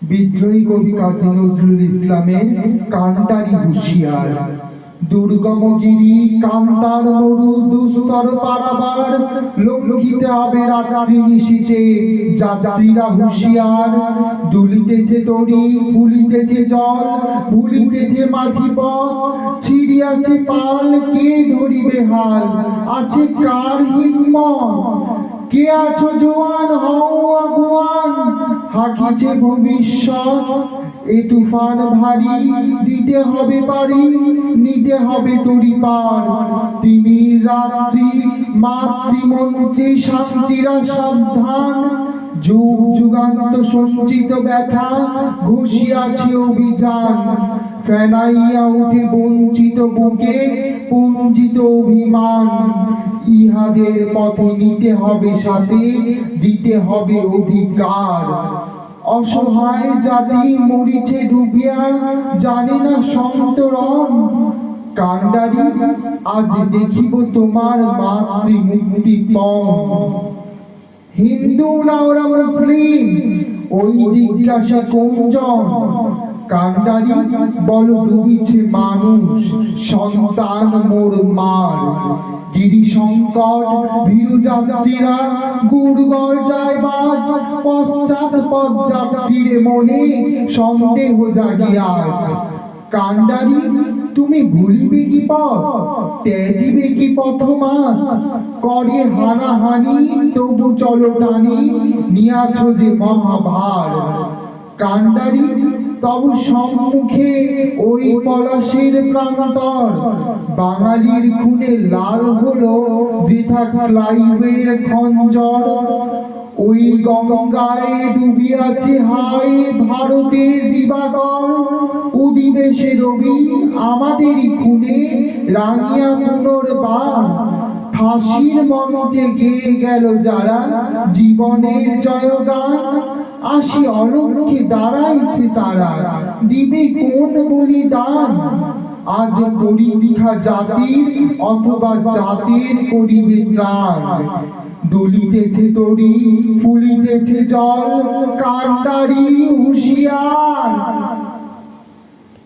বিদ্রোহী কবি কাজী নজরুল ইসলামের কান্ডারি হুঁশিয়ার। দুর্গমগিরি কান্তার মরু দুস্তর পারাবার, লঙ্ঘিতে হবে রাত্রি নিশীথে যাত্রীরা হুঁশিয়ার। দুলিতেছে তরি ফুলিতেছে জল, ভুলিতেছে মাঝি পথ, ছিড়িয়াছে পাল, কে ধরিবে হাল, আছে কার হিম্মত? কে আছো জোয়ান, হও আগুয়ান, হাকিছে ভবিষ্যৎ। এ তুফান ভারী, দিতে হবে পারি, নিতে হবে তরি পার। তিমির রাত্রি, মাতৃমন্ত্রী শান্তিরা সাবধান, যুগ যুগান্ত সঞ্চিত ব্যথা, ঘুষিয়াছে অভিযান। ফেনাইয়া উঠে বঞ্চিত বুকে পুঞ্জিত অভিমান। ইহাদের পথে নিতে হবে সাথে, দিতে হবে অধিকার। অসহায় জাতি মরিছে ডুবিয়া, জানে না সন্তরণ। কান্ডারি, আজ দেখিব তোমার মাতৃমুক্তিপণ। হিন্দু না ওরা মুসলিম, ওই জিজ্ঞাসা কোনজন? কান্ডারি, বলো ডুবিছে মানুষ, সন্তান মোর মার। গিরি সংকট ভীরু যাত্রীরা গুড়গড় যায় বাজ, পশ্চাৎ পদযাত্রীর মনে সন্দেহ জাগে আজ। কান্ডারি, তুমি ভুলিবে কি পথ, ত্যাজিবে কি পথমাত? করে হানাহানি তবু চলো টানি, নিয়াছ যে মহাভার। কান্ডারি, তবু সম্মুখে ওই পলাশের প্রান্তর, বাঙালির খুনে লাল হলো যেথা ক্লাইভের খঞ্জর। ওই গঙ্গায় ডুবিয়াছে হায় ভারতের দিবাকর, উদিবে সে রবি আমাদেরই খুনে রাঙিয়া পুনর্বার। ফাঁসির মঞ্চে গেয়ে গেল যারা জীবনের জয়গান, আসি অলক্ষ্যে দাঁড়াইছে তারা, দিবে কোন বলিদান? আজ পরীক্ষা জাতির, অথবা জাতির করিবে ত্রাণ। দুলিতেছে তরি ফুলিতেছে জল, কান্ডারি হুঁশিয়ার।